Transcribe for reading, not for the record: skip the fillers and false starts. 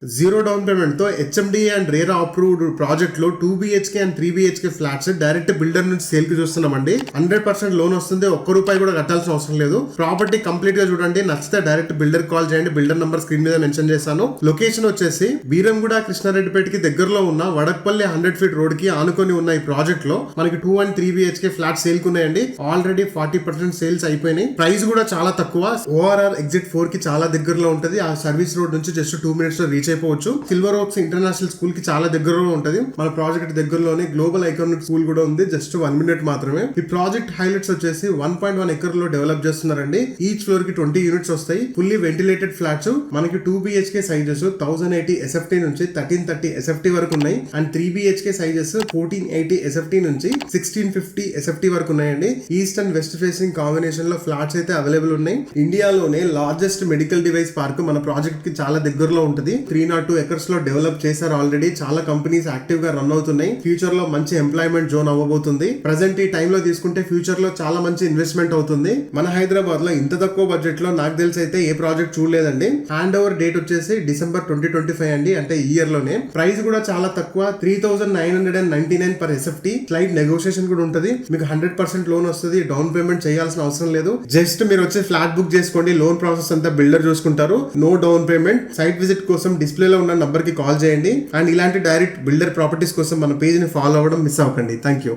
Zero down payment తో HMD and RERA approved project లో 2 BHK and 3 BHK flats direct builder నుంచి sale కి చూస్తున్నామండి. 100% లోన్ వస్తుంది. ఒక్క రూపాయి కూడా కట్టాల్సిన అవసరం లేదు. ప్రాపర్టీ కంప్లీట్ గా చూడండి. నచ్చితే డైరెక్ట్ బిల్డర్ కాల్ చేయండి. బిల్డర్ నంబర్ స్క్రీన్ మీద మెన్షన్ చేశాను. లొకేషన్ వచ్చేసి బీరంగూడ కృష్ణారెడ్డిపేటకి దగ్గరలో ఉన్న వడక్పల్లి 100 feet రోడ్ కి ఆనుకొని ఉన్న ఈ ప్రాజెక్ట్ లో మనకి 2 and 3 BHK ఫ్లాట్ సేల్ కున్నాయండి. ఆల్రెడీ 40% సేల్స్ అయిపోయినాయి. ప్రైస్ కూడా చాలా తక్కువ. ORR ఎగ్జిట్ 4 కి చాలా దగ్గరలో ఉంటది. ఆ సర్వీస్ రోడ్ నుంచి జస్ట్ 2 minutes లో రీచ్ అయిపోవచ్చు. సిల్వర్ ఓక్స్ ఇంటర్నేషనల్ స్కూల్ కి చాలా దగ్గరలో ఉంటది. మన ప్రాజెక్ట్ దగ్గరలోనే గ్లోబల్ ఐకానిక్ స్కూల్ కూడా ఉంది. జస్ట్ 1 minute మాత్రమే. ఈ ప్రాజెక్ట్ హైలైట్స్ వచ్చేసి 1.1 acre లో డెవలప్ చేస్తున్నారండి. ఈచ్ ఫ్లోర్ కి 20 units వస్తాయి. Fully ventilated flats. మనకి 2 BHK సైజెస్ 1080 SFT నుంచి 1330 SFT వరకు ఉన్నాయి. అండ్ 3 BHK సైజెస్ 1480 SFT నుంచి 1650 SFT వరకు ఉన్నాయండి. East and west facing combination లో ఫ్లాట్స్ అయితే అవైలబుల్ ఉన్నాయి. ఇండియాలోనే లార్జెస్ట్ మెడికల్ డివైస్ పార్క్ మన ప్రాజెక్ట్ కి చాలా దగ్గరలో ఉంటది. 302 acres లో డెవలప్ చేశారు. ఆల్రెడీ చాలా కంపెనీస్ యాక్టివ్ గా రన్ అవుతున్నాయి. ఫ్యూచర్ లో మంచి ఎంప్లాయ్మెంట్ జోన్ అవ్వబోతుంది. ప్రెసెంట్ ఈ టైం లో తీసుకుంటే ఫ్యూచర్ లో చాలా మంచి ఇన్వెస్ట్మెంట్ అవుతుంది. మన హైదరాబాద్ లో ఇంత తక్కువ బడ్జెట్ లో నాకు తెలిసి అయితే ఏ ప్రాజెక్ట్ చూడలేదండి. హ్యాండ్ ఓవర్ డేట్ వచ్చేసి December 2025 అండి. అంటే ఈ ఇయర్ లోనే. ప్రైస్ కూడా చాలా తక్కువ 3999 per SFT. స్లైడ్ నెగోషియేషన్ కూడా ఉంటది. మీకు 100% లోన్ వస్తుంది. డౌన్ పేమెంట్ చేయాల్సిన అవసరం లేదు. జస్ట్ మీరు వచ్చి ఫ్లాట్ బుక్ చేసుకోండి. లోన్ ప్రాసెస్ అంతా బిల్డర్ చూసుకుంటారు. No down payment. Site visit కోసం డిస్ప్లేలో ఉన్న నంబర్ కి కాల్ చేయండి. అండ్ ఇలాంటి డైరెక్ట్ బిల్డర్ ప్రాపర్టీస్ కోసం మన పేజ్ ని ఫాలో అవ్వడం మిస్ అవ్వకండి. Thank you.